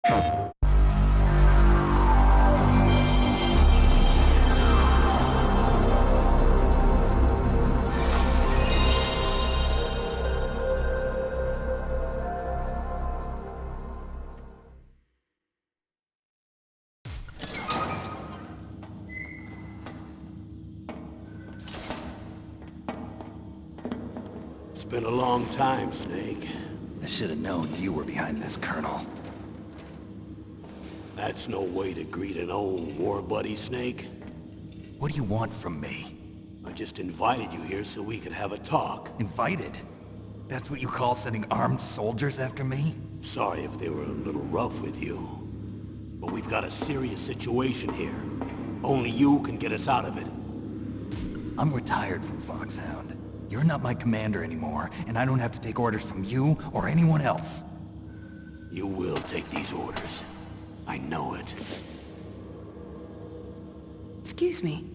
It's been a long time, Snake. I should have known you were behind this, Colonel. That's no way to greet an old war buddy, Snake. What do you want from me? I just invited you here so we could have a talk. Invited? That's what you call sending armed soldiers after me? Sorry if they were a little rough with you. But we've got a serious situation here. Only you can get us out of it. I'm retired from Foxhound. You're not my commander anymore, and I don't have to take orders from you or anyone else. You will take these orders. I know it. Excuse me.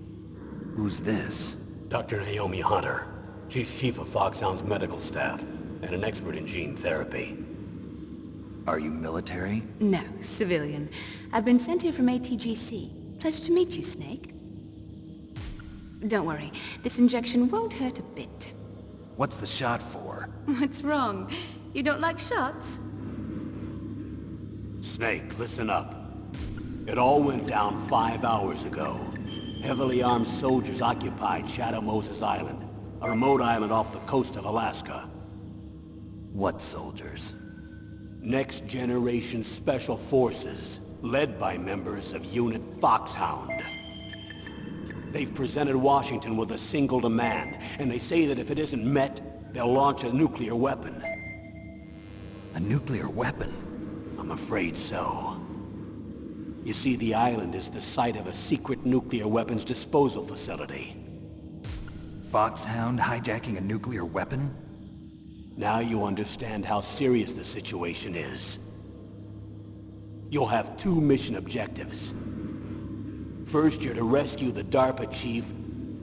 Who's this? Dr. Naomi Hunter. She's chief of Foxhound's medical staff, and an expert in gene therapy. Are you military? No, civilian. I've been sent here from ATGC. Pleasure to meet you, Snake. Don't worry, this injection won't hurt a bit. What's the shot for? What's wrong? You don't like shots? Snake, listen up. It all went down 5 hours ago. Heavily armed soldiers occupied Shadow Moses Island, a remote island off the coast of Alaska. What soldiers? Next Generation Special Forces, led by members of Unit Foxhound. They've presented Washington with a single demand, and they say that if it isn't met, they'll launch a nuclear weapon. A nuclear weapon? I'm afraid so. You see, the island is the site of a secret nuclear weapons disposal facility. Foxhound hijacking a nuclear weapon? Now you understand how serious the situation is. You'll have 2 mission objectives. First, you're to rescue the DARPA chief,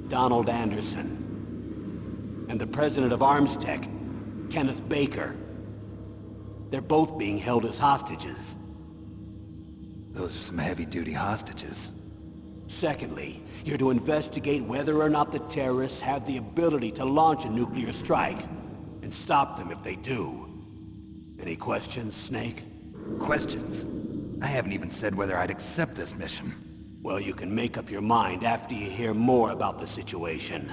Donald Anderson, and the president of Arms Tech, Kenneth Baker. They're both being held as hostages. Those are some heavy-duty hostages. Secondly, you're to investigate whether or not the terrorists have the ability to launch a nuclear strike, and stop them if they do. Any questions, Snake? Questions? I haven't even said whether I'd accept this mission. Well, you can make up your mind after you hear more about the situation.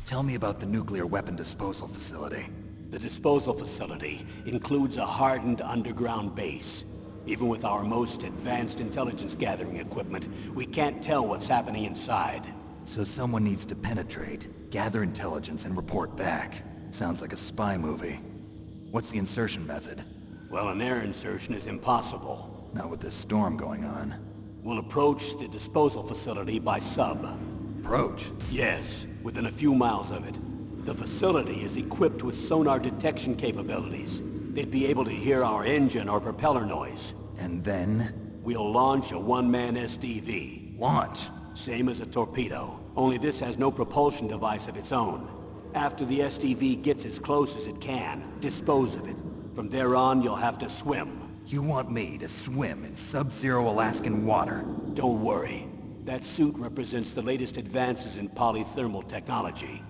Tell me about the nuclear weapon disposal facility. The disposal facility includes a hardened underground base. Even with our most advanced intelligence gathering equipment, we can't tell what's happening inside. So someone needs to penetrate, gather intelligence, and report back. Sounds like a spy movie. What's the insertion method? Well, an air insertion is impossible. Not with this storm going on. We'll approach the disposal facility by sub. Approach? Yes, within a few miles of it. The facility is equipped with sonar detection capabilities. They'd be able to hear our engine or propeller noise. And then? We'll launch a one-man SDV. Launch? Same as a torpedo, only this has no propulsion device of its own. After the SDV gets as close as it can, dispose of it. From there on, you'll have to swim. You want me to swim in sub-zero Alaskan water? Don't worry. That suit represents the latest advances in polythermal technology.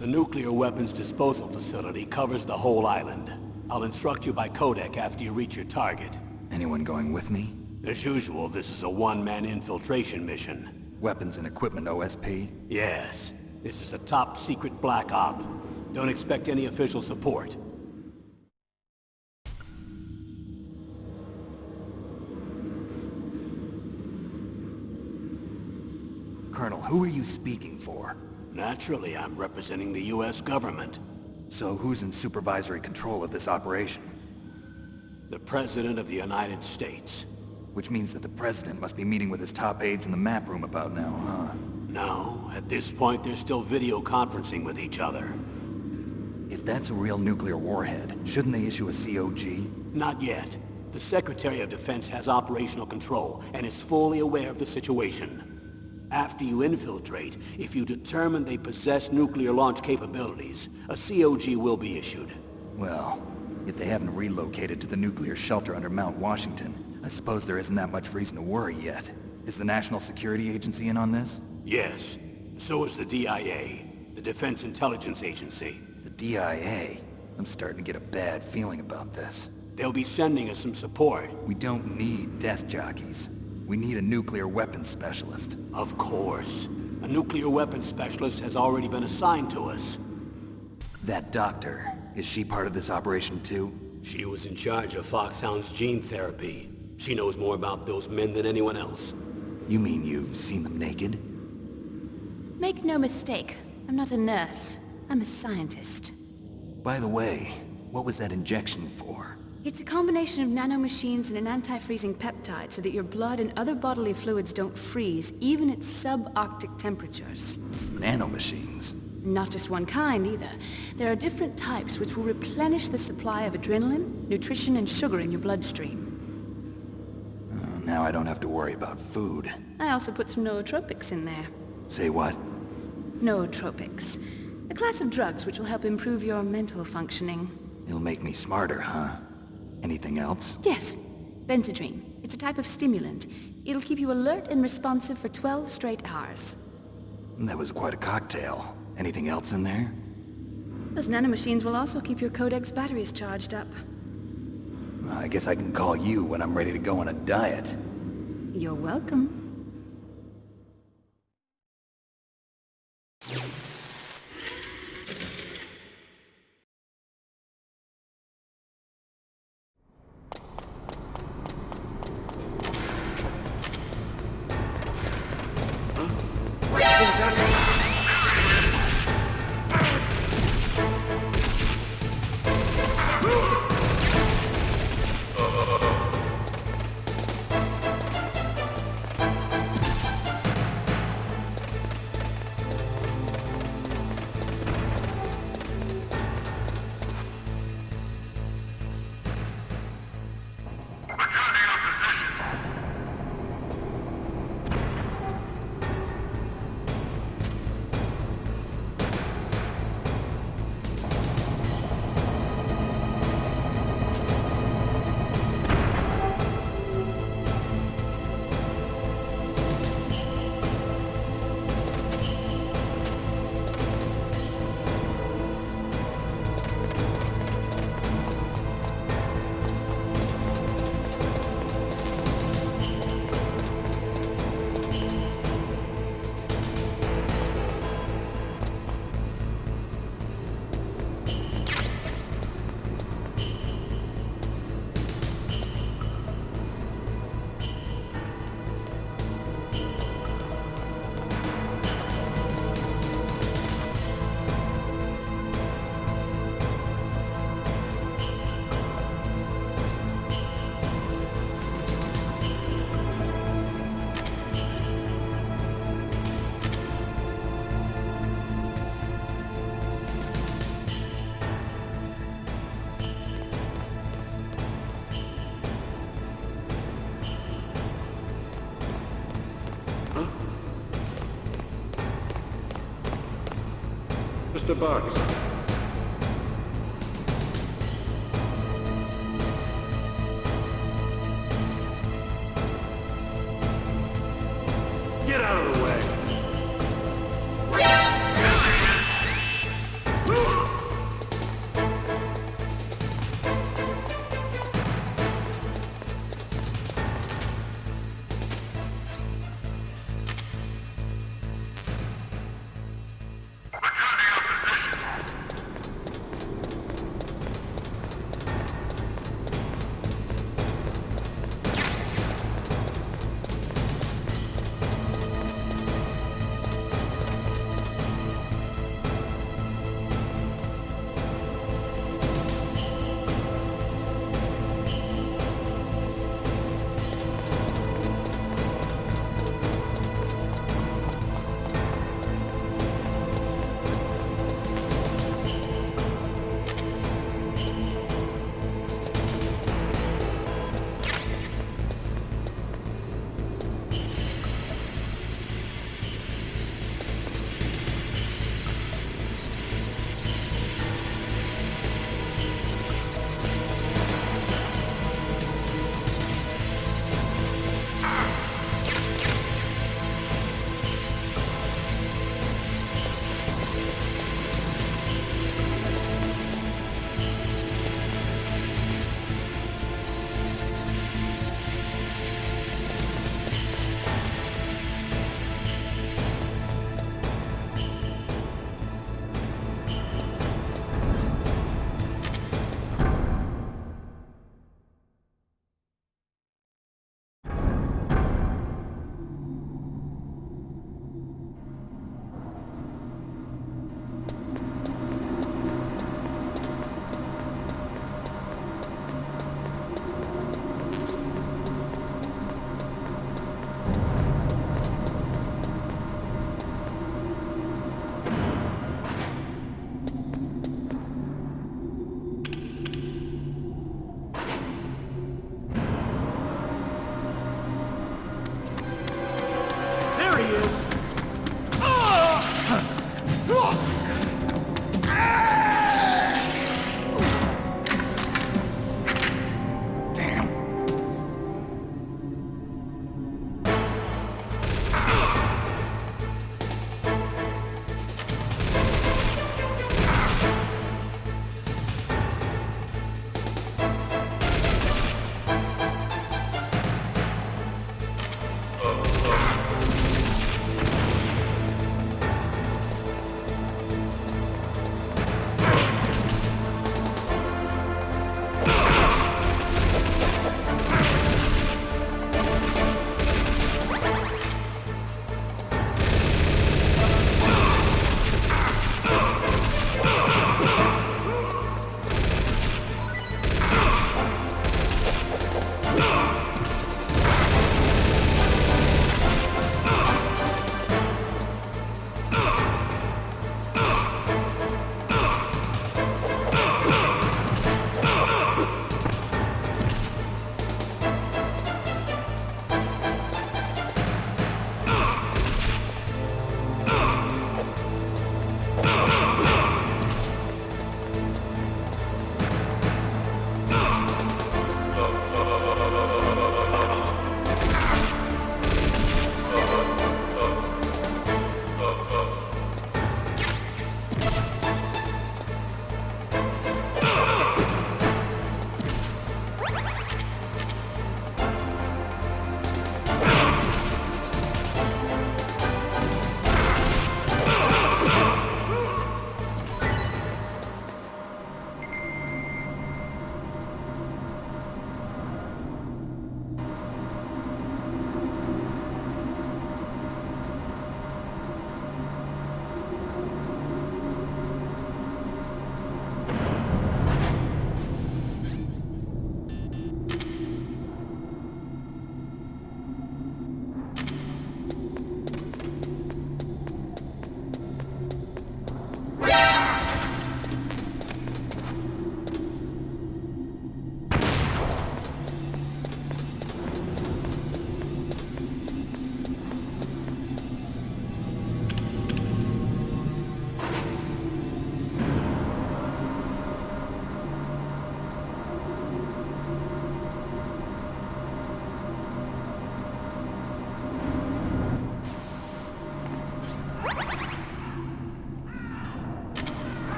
The nuclear weapons disposal facility covers the whole island. I'll instruct you by codec after you reach your target. Anyone going with me? As usual, this is a one-man infiltration mission. Weapons and equipment OSP? Yes. This is a top-secret black op. Don't expect any official support. Colonel, who are you speaking for? Naturally, I'm representing the U.S. government. So who's in supervisory control of this operation? The President of the United States. Which means that the President must be meeting with his top aides in the map room about now, huh? No, at this point they're still video conferencing with each other. If that's a real nuclear warhead, shouldn't they issue a COG? Not yet. The Secretary of Defense has operational control and is fully aware of the situation. After you infiltrate, if you determine they possess nuclear launch capabilities, a COG will be issued. Well, If they haven't relocated to the nuclear shelter under Mount Washington, I suppose there isn't that much reason to worry yet. Is the National Security Agency in on this? Yes. So is the DIA, the Defense Intelligence Agency. The DIA? I'm starting to get a bad feeling about this. They'll be sending us some support. We don't need desk jockeys. We need a nuclear weapons specialist. Of course. A nuclear weapons specialist has already been assigned to us. That doctor, is she part of this operation too? She was in charge of Foxhound's gene therapy. She knows more about those men than anyone else. You mean you've seen them naked? Make no mistake, I'm not a nurse. I'm a scientist. By the way, what was that injection for? It's a combination of nanomachines and an anti-freezing peptide so that your blood and other bodily fluids don't freeze, even at subarctic temperatures. Nanomachines? Not just one kind, either. There are different types which will replenish the supply of adrenaline, nutrition, and sugar in your bloodstream. Now I don't have to worry about food. I also put some nootropics in there. Say what? Nootropics. A class of drugs which will help improve your mental functioning. It'll make me smarter, huh? Anything else? Yes. Benzedrine. It's a type of stimulant. It'll keep you alert and responsive for 12 straight hours. That was quite a cocktail. Anything else in there? Those nanomachines will also keep your Codex batteries charged up. I guess I can call you when I'm ready to go on a diet. You're welcome. Mr. Box. Get out of the way.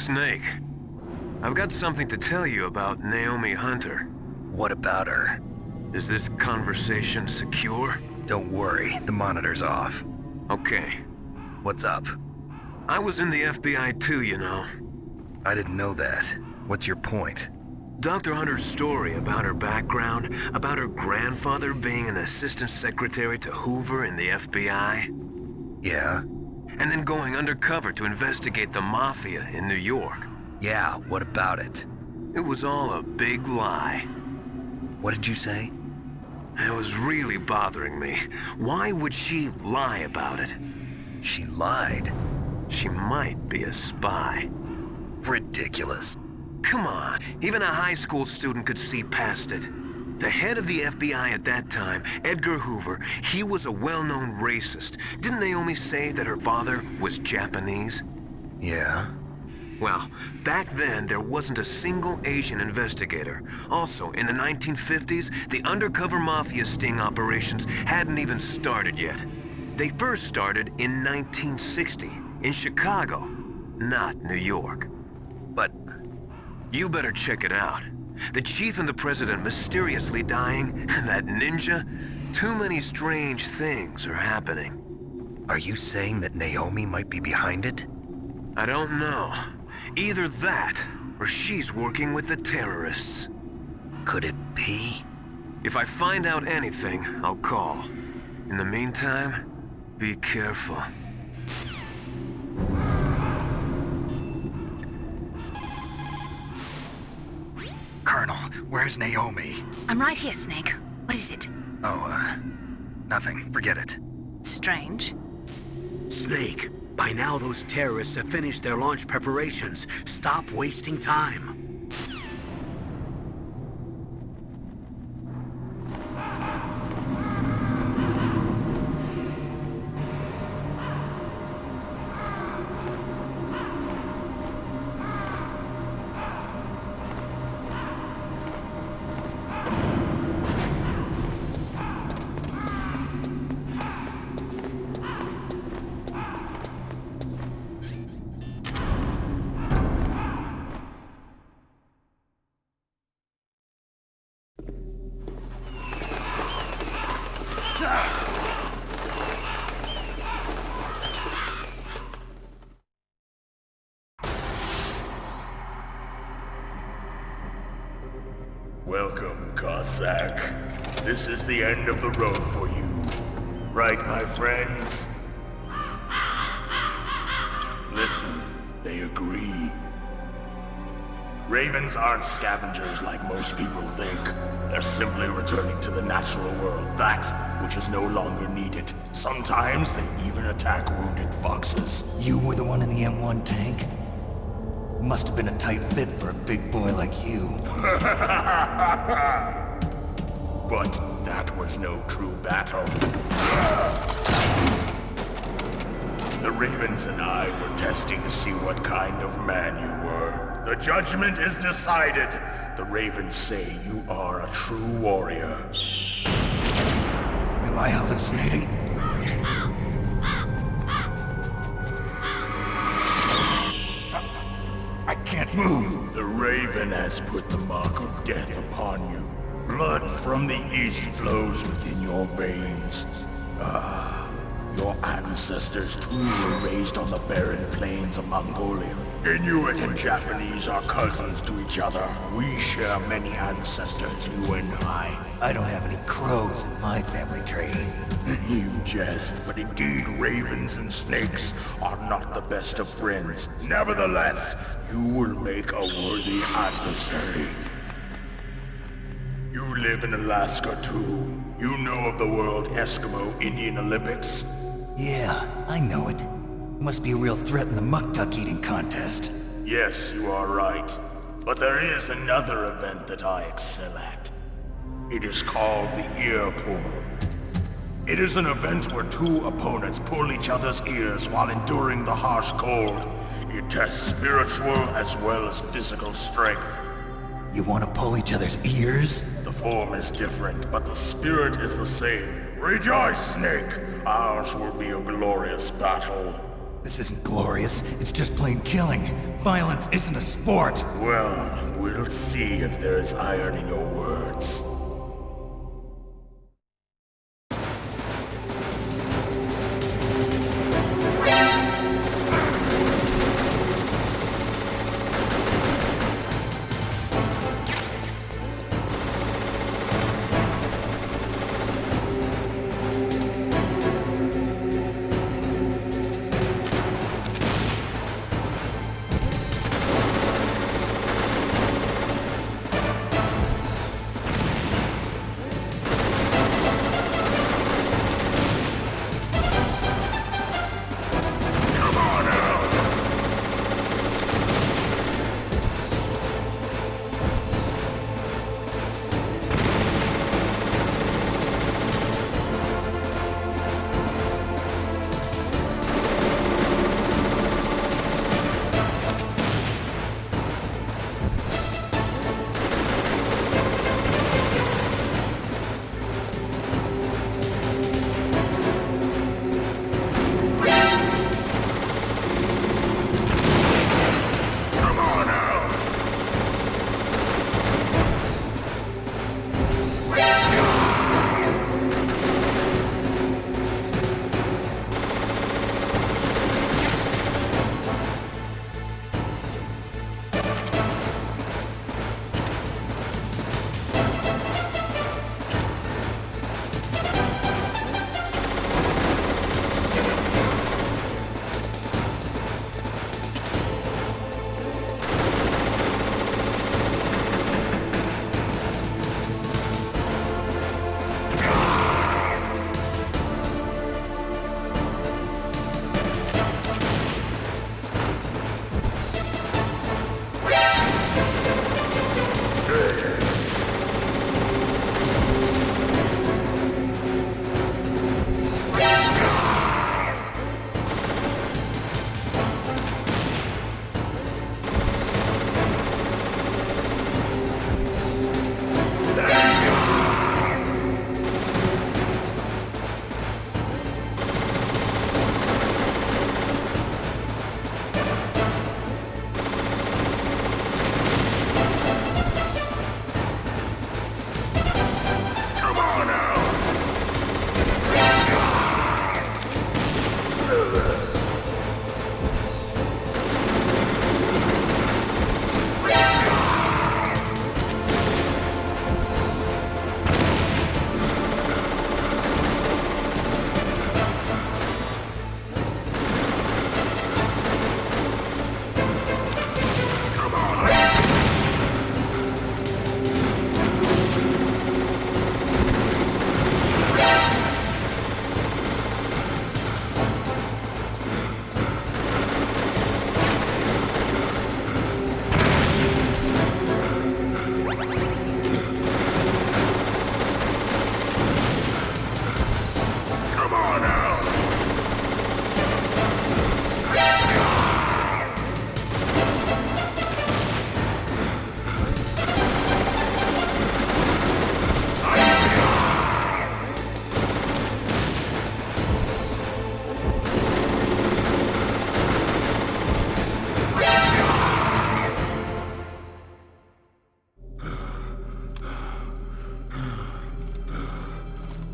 Snake. I've got something to tell you about Naomi Hunter. What about her? Is this conversation secure? Don't worry, the monitor's off. Okay. What's up? I was in the FBI too, you know. I didn't know that. What's your point? Dr. Hunter's story about her background, about her grandfather being an assistant secretary to Hoover in the FBI. Yeah? And then going undercover to investigate the Mafia in New York. Yeah, what about it? It was all a big lie. What did you say? It was really bothering me. Why would she lie about it? She lied? She might be a spy. Ridiculous. Come on, even a high school student could see past it. The head of the FBI at that time, Edgar Hoover, he was a well-known racist. Didn't Naomi say that her father was Japanese? Yeah? Well, back then there wasn't a single Asian investigator. Also, in the 1950s, the undercover mafia sting operations hadn't even started yet. They first started in 1960, in Chicago, not New York. But you better check it out. The chief and the president mysteriously dying, and that ninja? Too many strange things are happening. are you saying that Naomi might be behind it? I don't know. Either that, or she's working with the terrorists. Could it be? If I find out anything, I'll call. In the meantime, be careful. Colonel, where's Naomi? I'm right here, Snake. What is it? Oh, nothing. Forget it. Strange. Snake, by now those terrorists have finished their launch preparations. Stop wasting time. Welcome, Cossack. This is the end of the road for you. Right, my friends? Listen, they agree. Ravens aren't scavengers like most people think. They're simply returning to the natural world, that which is no longer needed. Sometimes they even attack wounded foxes. You were the one in the M1 tank? Must have been a tight fit for a big boy like you. But that was no true battle. The Ravens and I were testing to see what kind of man you were. The judgment is decided. The Ravens say you are a true warrior. Am I hallucinating? I can't move. The Raven has put the mark of death upon you. Blood from the east flows within your veins. Your ancestors too were raised on the barren plains of Mongolia. Inuit and Japanese are cousins to each other. We share many ancestors, you and I. I don't have any crows in my family tree. You jest, but indeed ravens and snakes are not the best of friends. Nevertheless, you will make a worthy adversary. You live in Alaska too. You know of the World Eskimo Indian Olympics? Yeah, I know it. Must be a real threat in the muck-duck eating contest. Yes, you are right. But there is another event that I excel at. It is called the ear pull. It is an event where two opponents pull each other's ears while enduring the harsh cold. It tests spiritual as well as physical strength. You want to pull each other's ears? The form is different, but the spirit is the same. Rejoice, Snake! Ours will be a glorious battle. This isn't glorious, it's just plain killing. Violence isn't a sport. Well, we'll see if there's iron in your words.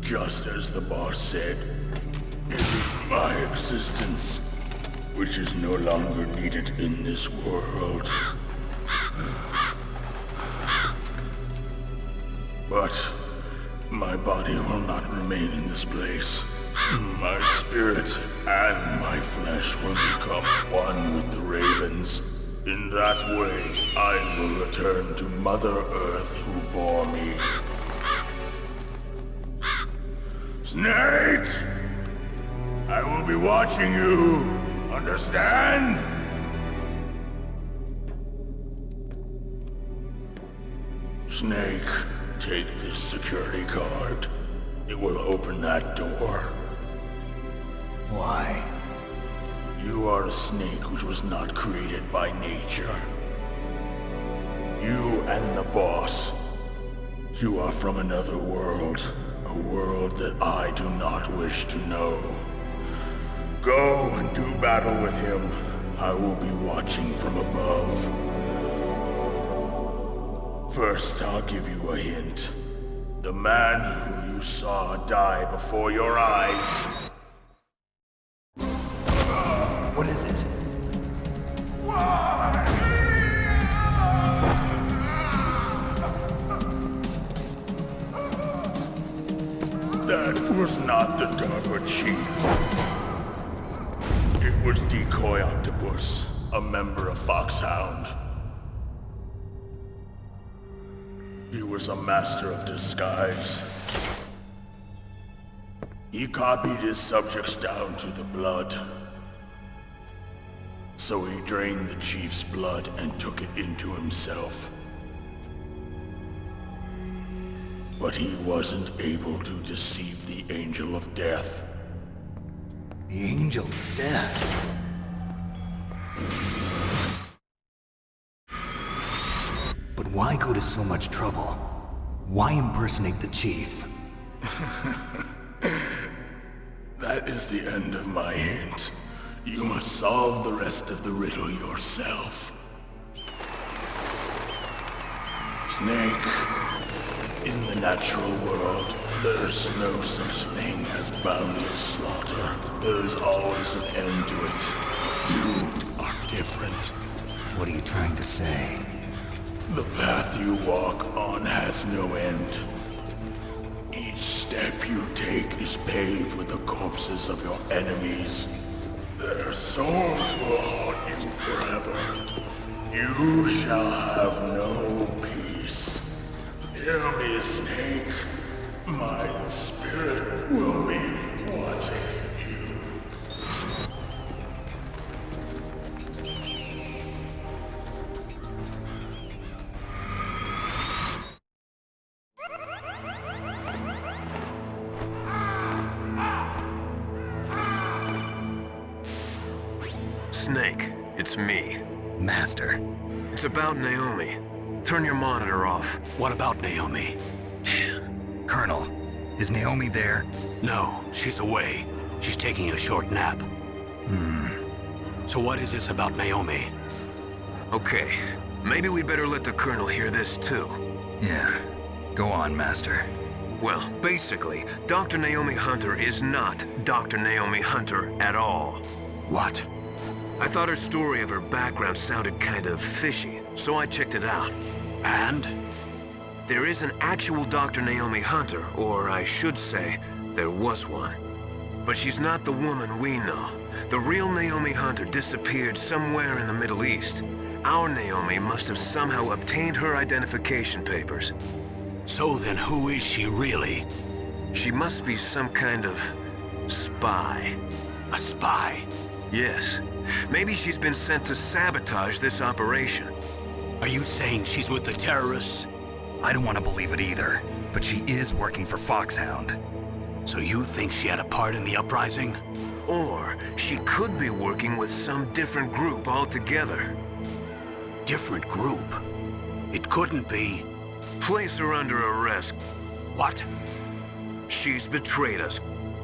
Just as the boss said, it is my existence which is no longer needed in this world. But my body will not remain in this place. My spirit and my flesh will become one with the ravens. In that way, I will return to Mother Earth who bore me. Snake! I will be watching you. Understand? Snake, take this security card. It will open that door. Why? You are a snake which was not created by nature. You and the boss. You are from another world. A world that I do not wish to know. Go and do battle with him. I will be watching from above. First, I'll give you a hint. The man who you saw die before your eyes. What is it? That was not the DARPA chief. It was Decoy Octopus, a member of Foxhound. He was a master of disguise. He copied his subjects down to the blood. So he drained the chief's blood and took it into himself. But he wasn't able to deceive the Angel of Death. The Angel of Death. But why go to so much trouble? Why impersonate the chief? That is the end of my hint. You must solve the rest of the riddle yourself. Snake, in the natural world, there's no such thing as boundless slaughter. There's always an end to it. But you are different. What are you trying to say? The path you walk on has no end. Each step you take is paved with the corpses of your enemies. Their souls will haunt you forever. You shall have no peace. Hear me, Snake. My spirit will be watching you. Snake, it's me. Master. It's about Naomi. Turn your monitor off. What about Naomi? Colonel, is Naomi there? No, she's away. She's taking a short nap. So what is this about Naomi? Okay, maybe we'd better let the Colonel hear this too. Yeah. Go on, Master. Well, basically, Dr. Naomi Hunter is not Dr. Naomi Hunter at all. What? I thought her story of her background sounded kind of fishy, so I checked it out. And? There is an actual Dr. Naomi Hunter, or I should say, there was one. But she's not the woman we know. The real Naomi Hunter disappeared somewhere in the Middle East. Our Naomi must have somehow obtained her identification papers. So then who is she really? She must be some kind of spy. A spy? Yes. Maybe she's been sent to sabotage this operation. Are you saying she's with the terrorists? I don't want to believe it either, but she is working for Foxhound. So you think she had a part in the uprising? Or she could be working with some different group altogether. Different group? It couldn't be. Place her under arrest. What? She's betrayed us.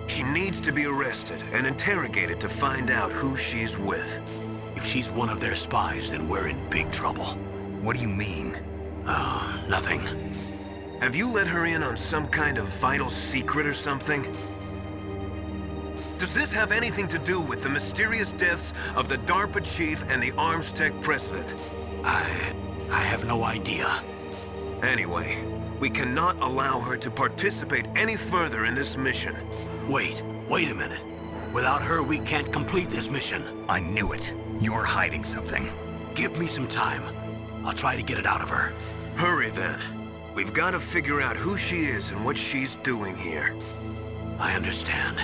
She needs to be arrested and interrogated to find out who she's with. If she's one of their spies, then we're in big trouble. What do you mean? Nothing. Have you let her in on some kind of vital secret or something? Does this have anything to do with the mysterious deaths of the DARPA chief and the arms tech president? I have no idea. Anyway, we cannot allow her to participate any further in this mission. Wait a minute. Without her, we can't complete this mission. I knew it. You're hiding something. Give me some time. I'll try to get it out of her. Hurry then. We've got to figure out who she is and what she's doing here. I understand.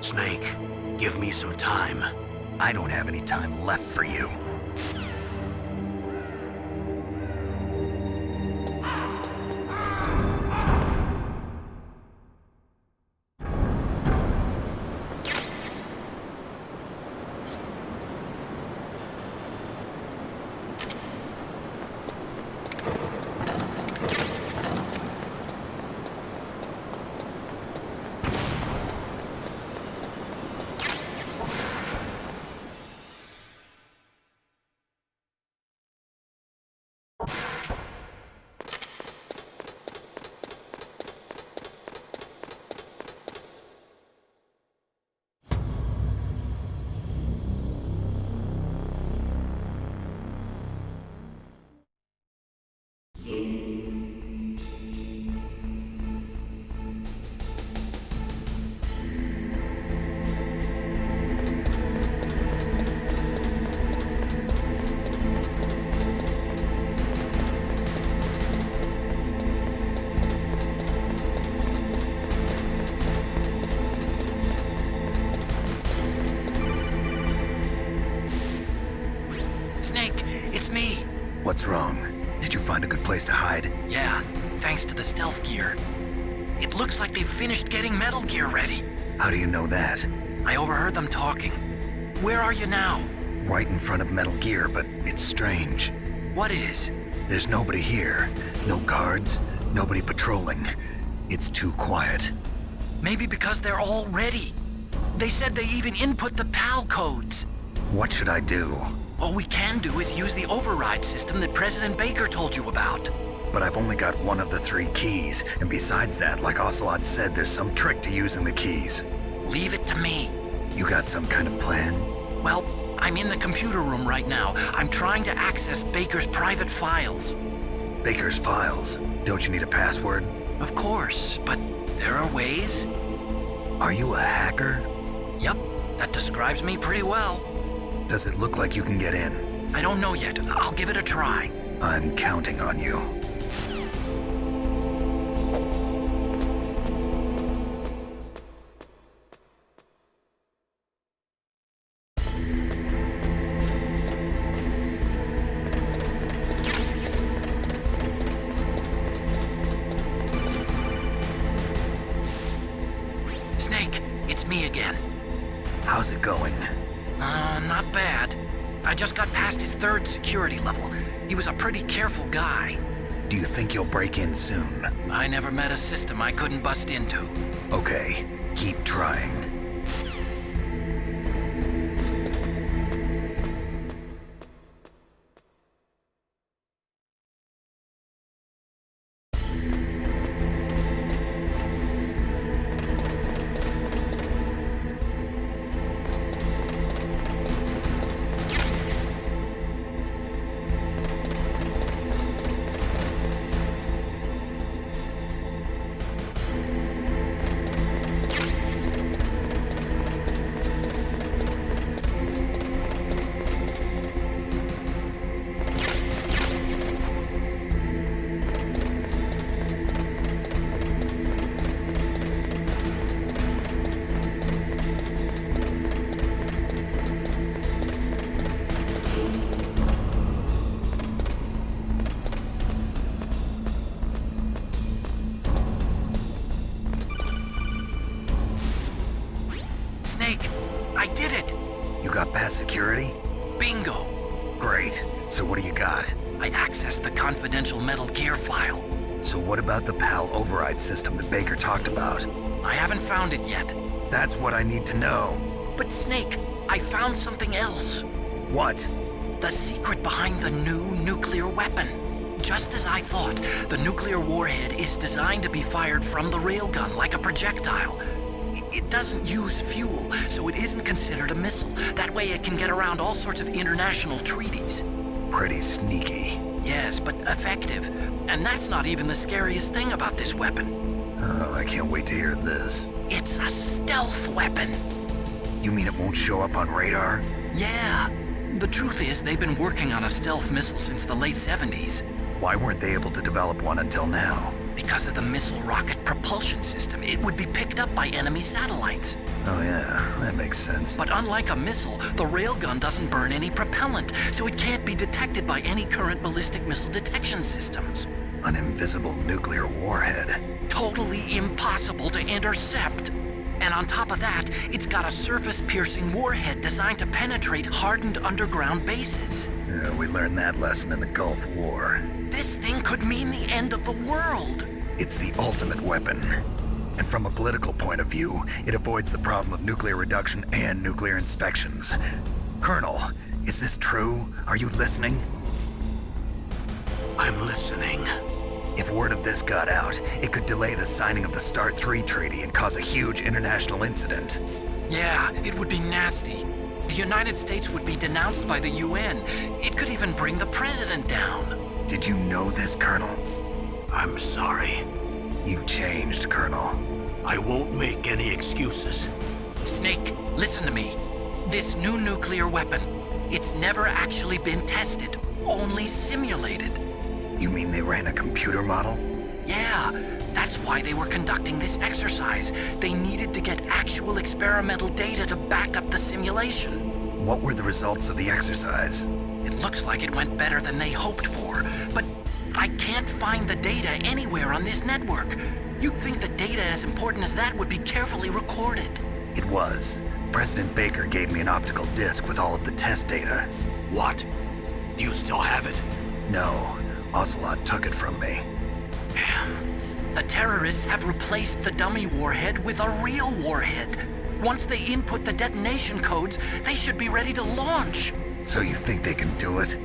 Snake, give me some time. I don't have any time left for you. What's wrong? Did you find a good place to hide? Yeah, thanks to the stealth gear. It looks like they've finished getting Metal Gear ready. How do you know that? I overheard them talking. Where are you now? Right in front of Metal Gear, but it's strange. What is? There's nobody here. No guards, nobody patrolling. It's too quiet. Maybe because they're all ready. They said they even input the PAL codes. What should I do? All we can do is use the override system that President Baker told you about. But I've only got one of the 3 keys, and besides that, like Ocelot said, there's some trick to using the keys. Leave it to me. You got some kind of plan? Well, I'm in the computer room right now. I'm trying to access Baker's private files. Baker's files? Don't you need a password? Of course, but there are ways. Are you a hacker? Yup, that describes me pretty well. Does it look like you can get in? I don't know yet. I'll give it a try. I'm counting on you. Snake, it's me again. How's it going? Not bad. I just got past his 3rd security level. He was a pretty careful guy. Do you think you'll break in soon? I never met a system I couldn't bust into. Okay, keep trying. Snake, I did it! You got past security? Bingo! Great. So what do you got? I accessed the confidential Metal Gear file. So what about the PAL override system that Baker talked about? I haven't found it yet. That's what I need to know. But Snake, I found something else. What? The secret behind the new nuclear weapon. Just as I thought, the nuclear warhead is designed to be fired from the railgun like a projectile. It doesn't use fuel, so it isn't considered a missile. That way it can get around all sorts of international treaties. Pretty sneaky. Yes, but effective. And that's not even the scariest thing about this weapon. Oh, I can't wait to hear this. It's a stealth weapon. You mean it won't show up on radar? Yeah. The truth is, they've been working on a stealth missile since the late 70s. Why weren't they able to develop one until now? Because of the missile rocket propulsion system, it would be picked up by enemy satellites. Oh yeah, that makes sense. But unlike a missile, the railgun doesn't burn any propellant, so it can't be detected by any current ballistic missile detection systems. An invisible nuclear warhead. Totally impossible to intercept. And on top of that, it's got a surface-piercing warhead designed to penetrate hardened underground bases. Yeah, we learned that lesson in the Gulf War. This thing could mean the end of the world. It's the ultimate weapon. And from a political point of view, it avoids the problem of nuclear reduction and nuclear inspections. Colonel, is this true? Are you listening? I'm listening. If word of this got out, it could delay the signing of the START 3 treaty and cause a huge international incident. Yeah, it would be nasty. The United States would be denounced by the UN. It could even bring the president down. Did you know this, Colonel? I'm sorry. You changed, Colonel. I won't make any excuses. Snake, listen to me. This new nuclear weapon, it's never actually been tested, only simulated. You mean they ran a computer model? Yeah, that's why they were conducting this exercise. They needed to get actual experimental data to back up the simulation. What were the results of the exercise? It looks like it went better than they hoped for, but I can't find the data anywhere on this network. You'd think the data as important as that would be carefully recorded. It was. President Baker gave me an optical disc with all of the test data. What? Do you still have it? No, Ocelot took it from me. The terrorists have replaced the dummy warhead with a real warhead. Once they input the detonation codes, they should be ready to launch. So you think they can do it?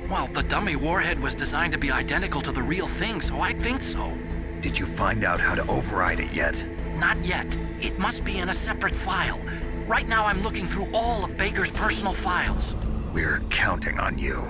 Well, the dummy warhead was designed to be identical to the real thing, so I think so. Did you find out how to override it yet? Not yet. It must be in a separate file. Right now I'm looking through all of Baker's personal files. We're counting on you.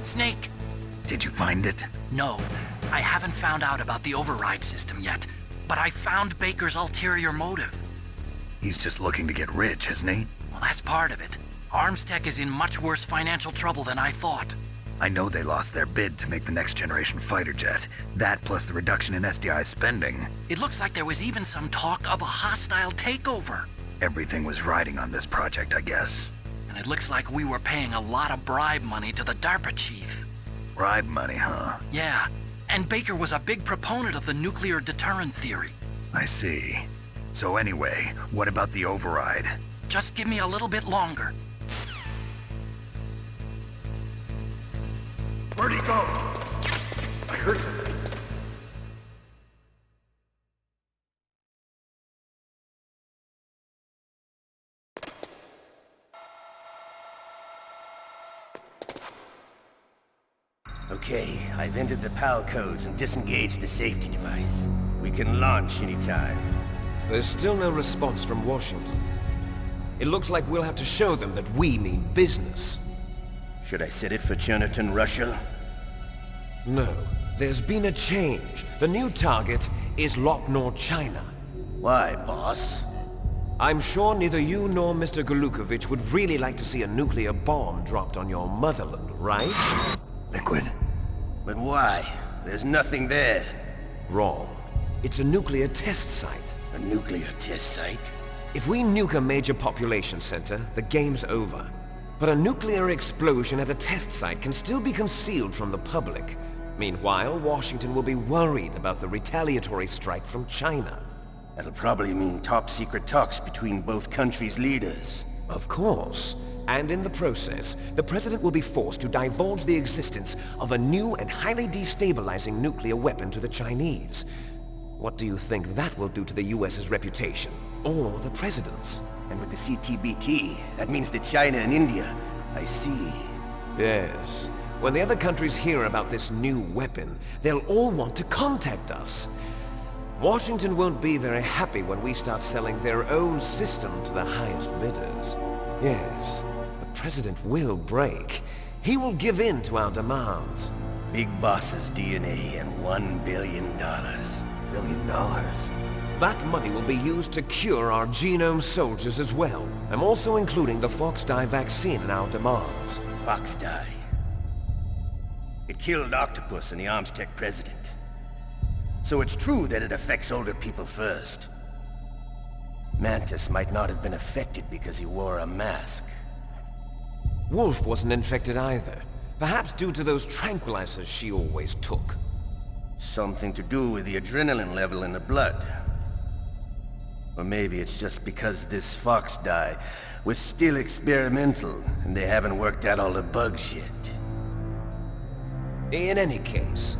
Snake! Did you find it? No, I haven't found out about the override system yet, but I found Baker's ulterior motive. He's just looking to get rich, isn't he? Well, that's part of it. Arms Tech is in much worse financial trouble than I thought. I know they lost their bid to make the next generation fighter jet. That plus the reduction in SDI spending. It looks like there was even some talk of a hostile takeover. Everything was riding on this project, I guess. And it looks like we were paying a lot of bribe money to the DARPA chief. Bribe money, huh? Yeah, and Baker was a big proponent of the nuclear deterrent theory. I see. So anyway, what about the override? Just give me a little bit longer. Where'd he go? I heard something. Okay, I've entered the PAL codes and disengaged the safety device. We can launch anytime. There's still no response from Washington. It looks like we'll have to show them that we mean business. Should I set it for Cherniton, Russia? No, there's been a change. The new target is Locknor, China. Why, boss? I'm sure neither you nor Mr. Golukovich would really like to see a nuclear bomb dropped on your motherland, right? Liquid. But why? There's nothing there. Wrong. It's a nuclear test site. A nuclear test site? If we nuke a major population center, the game's over. But a nuclear explosion at a test site can still be concealed from the public. Meanwhile, Washington will be worried about the retaliatory strike from China. That'll probably mean top-secret talks between both countries' leaders. Of course. And in the process, the President will be forced to divulge the existence of a new and highly destabilizing nuclear weapon to the Chinese. What do you think that will do to the US's reputation? Or the President's? And with the CTBT, that means that China and India. I see. Yes. When the other countries hear about this new weapon, they'll all want to contact us. Washington won't be very happy when we start selling their own system to the highest bidders. Yes, the President will break. He will give in to our demands. Big Boss's DNA and $1 billion. $1 billion? That money will be used to cure our genome soldiers as well. I'm also including the Fox-Die vaccine in our demands. Fox-Die? It killed Octopus and the Arms Tech president. So it's true that it affects older people first. Mantis might not have been affected because he wore a mask. Wolf wasn't infected either. Perhaps due to those tranquilizers she always took. Something to do with the adrenaline level in the blood. Or maybe it's just because this Fox-Die was still experimental and they haven't worked out all the bugs yet. In any case,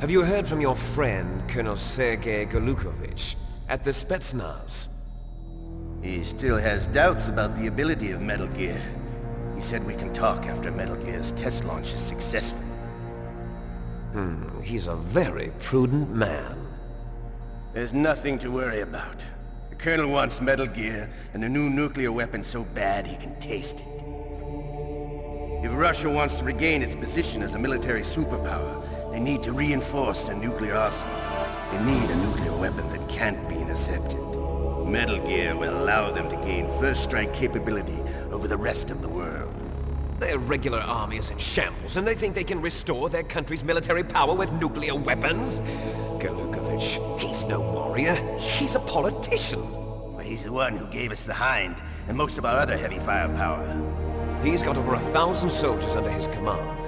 have you heard from your friend, Colonel Sergei Golukovich, at the Spetsnaz? He still has doubts about the ability of Metal Gear. He said we can talk after Metal Gear's test launch is successful. He's a very prudent man. There's nothing to worry about. The Colonel wants Metal Gear and a new nuclear weapon so bad he can taste it. If Russia wants to regain its position as a military superpower, they need to reinforce their nuclear arsenal. They need a nuclear weapon that can't be intercepted. Metal Gear will allow them to gain first-strike capability over the rest of the world. Their regular army is in shambles, and they think they can restore their country's military power with nuclear weapons? Galukovich, he's no warrior. He's a politician. But he's the one who gave us the Hind and most of our other heavy firepower. He's got over 1,000 soldiers under his command.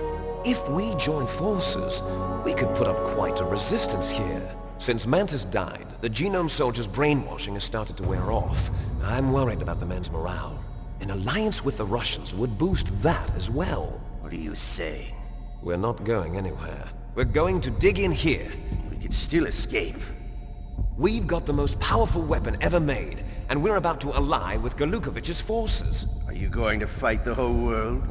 If we join forces, we could put up quite a resistance here. Since Mantis died, the Genome Soldiers' brainwashing has started to wear off. I'm worried about the men's morale. An alliance with the Russians would boost that as well. What are you saying? We're not going anywhere. We're going to dig in here. We could still escape. We've got the most powerful weapon ever made, and we're about to ally with Galukovich's forces. Are you going to fight the whole world?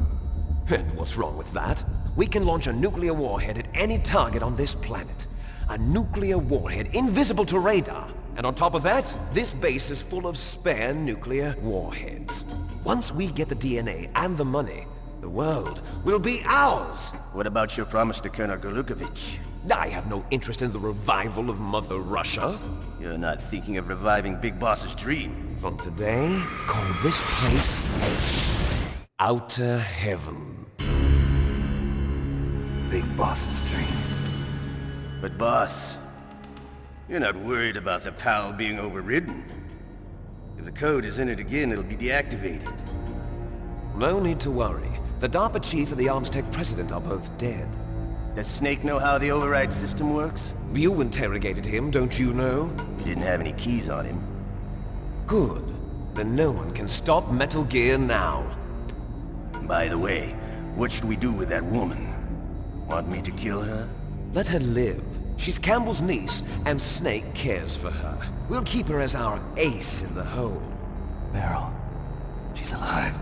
And what's wrong with that? We can launch a nuclear warhead at any target on this planet. A nuclear warhead invisible to radar. And on top of that, this base is full of spare nuclear warheads. Once we get the DNA and the money, the world will be ours! What about your promise to Colonel Galukovich? I have no interest in the revival of Mother Russia. You're not thinking of reviving Big Boss's dream. From today, call this place Outer Heaven. Big Boss's dream. But boss, you're not worried about the PAL being overridden. If the code is entered again, it'll be deactivated. No need to worry. The DARPA chief and the Armstech president are both dead. Does Snake know how the override system works? You interrogated him, don't you know? He didn't have any keys on him. Good. Then no one can stop Metal Gear now. By the way, what should we do with that woman? Want me to kill her? Let her live. She's Campbell's niece, and Snake cares for her. We'll keep her as our ace in the hole. Meryl, she's alive.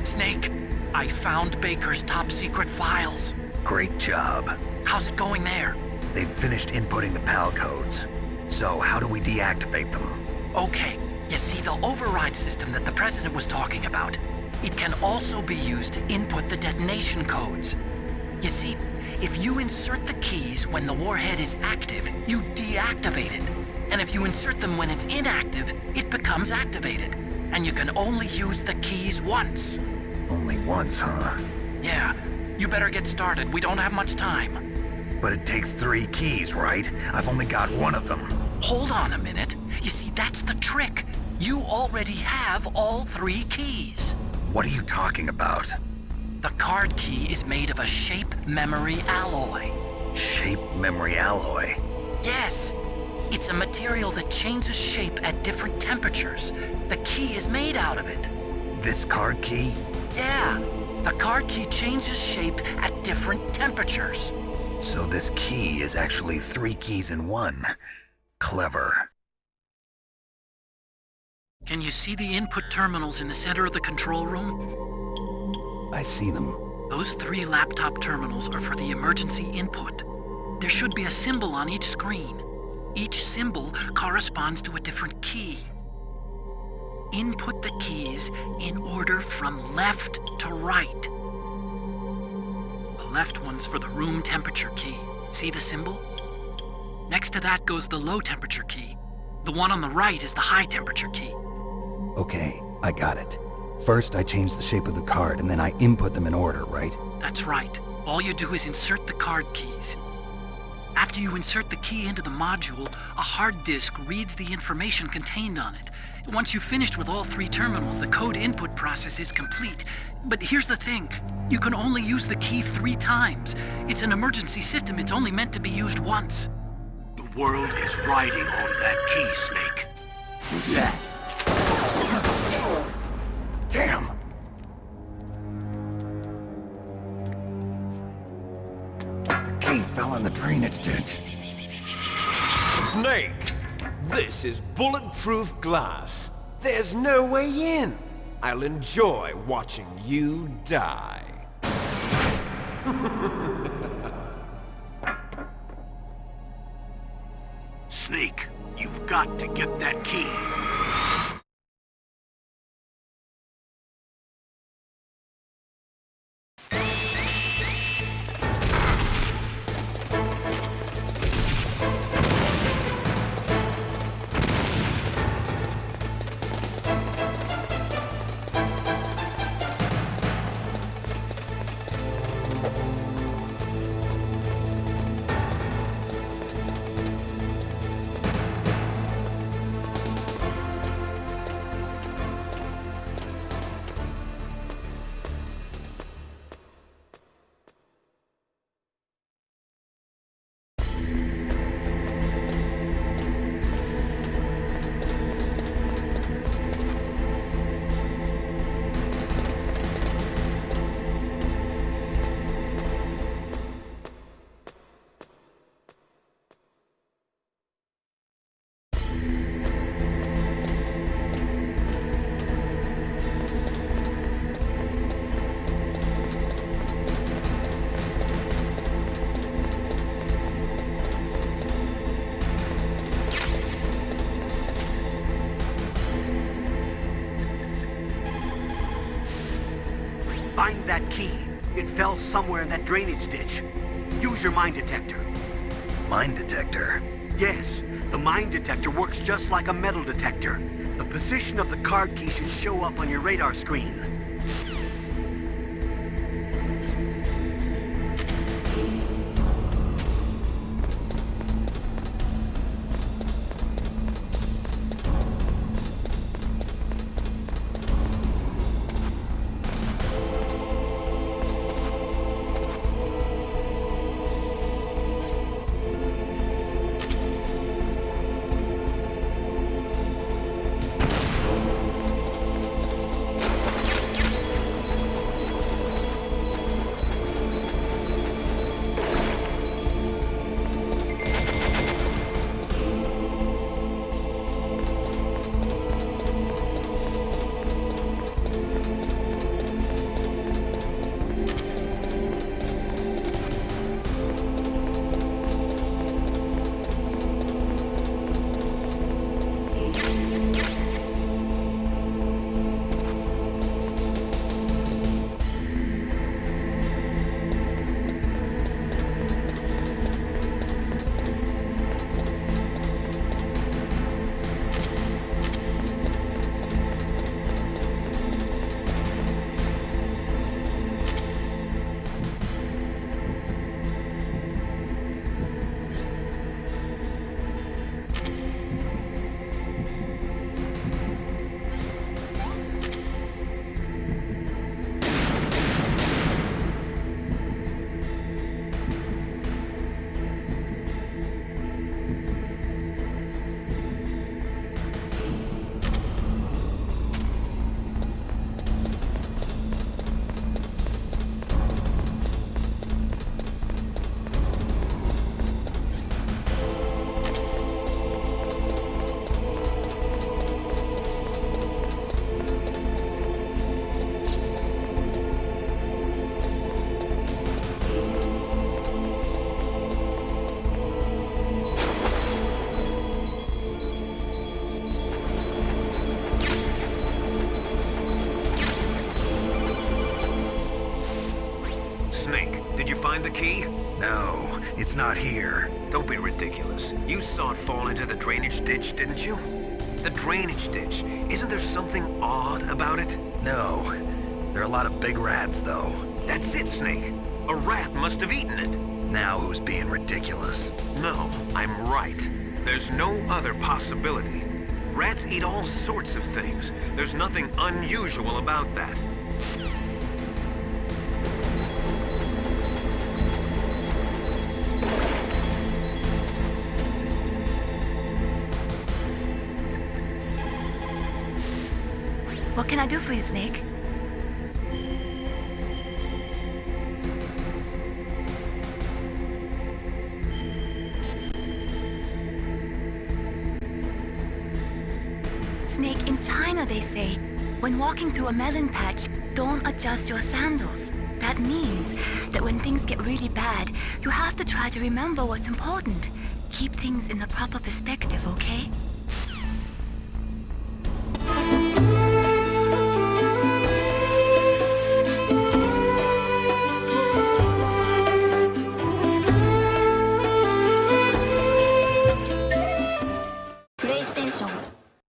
Snake, I found Baker's top-secret files. Great job. How's it going there? They've finished inputting the PAL codes. So how do we deactivate them? Okay, you see the override system that the President was talking about? It can also be used to input the detonation codes. You see, if you insert the keys when the warhead is active, you deactivate it. And if you insert them when it's inactive, it becomes activated. And you can only use the keys once. Only once, huh? Yeah, you better get started. We don't have much time. But it takes 3 keys, right? I've only got 1 of them. Hold on a minute. You see, that's the trick. You already have all 3 keys. What are you talking about? The card key is made of a shape memory alloy. Shape memory alloy? Yes. It's a material that changes shape at different temperatures. The key is made out of it. This card key? Yeah. The card key changes shape at different temperatures. So this key is actually 3 keys in 1. Clever. Can you see the input terminals in the center of the control room? I see them. Those 3 laptop terminals are for the emergency input. There should be a symbol on each screen. Each symbol corresponds to a different key. Input the keys in order from left to right. The left one's for the room temperature key. See the symbol? Next to that goes the low temperature key. The one on the right is the high temperature key. Okay, I got it. First, I change the shape of the card, and then I input them in order, right? That's right. All you do is insert the card keys. After you insert the key into the module, a hard disk reads the information contained on it. Once you've finished with all 3 terminals, the code input process is complete. But here's the thing. You can only use the key 3 times. It's an emergency system. It's only meant to be used once. The world is riding on that key, Snake. Who's that? Damn! The key fell in the drainage ditch. Snake! This is bulletproof glass. There's no way in. I'll enjoy watching you die. Snake, you've got to get that key. Find that key. It fell somewhere in that drainage ditch. Use your mine detector. Mine detector? Yes, the mine detector works just like a metal detector. The position of the card key should show up on your radar screen. Snake, did you find the key? No, it's not here. Don't be ridiculous. You saw it fall into the drainage ditch, didn't you? The drainage ditch. Isn't there something odd about it? No. There are a lot of big rats, though. That's it, Snake. A rat must have eaten it. Now who's being ridiculous? No, I'm right. There's no other possibility. Rats eat all sorts of things. There's nothing unusual about that. What can I do for you, Snake? Snake, in China they say, when walking through a melon patch, don't adjust your sandals. That means that when things get really bad, you have to try to remember what's important. Keep things in the proper perspective, okay?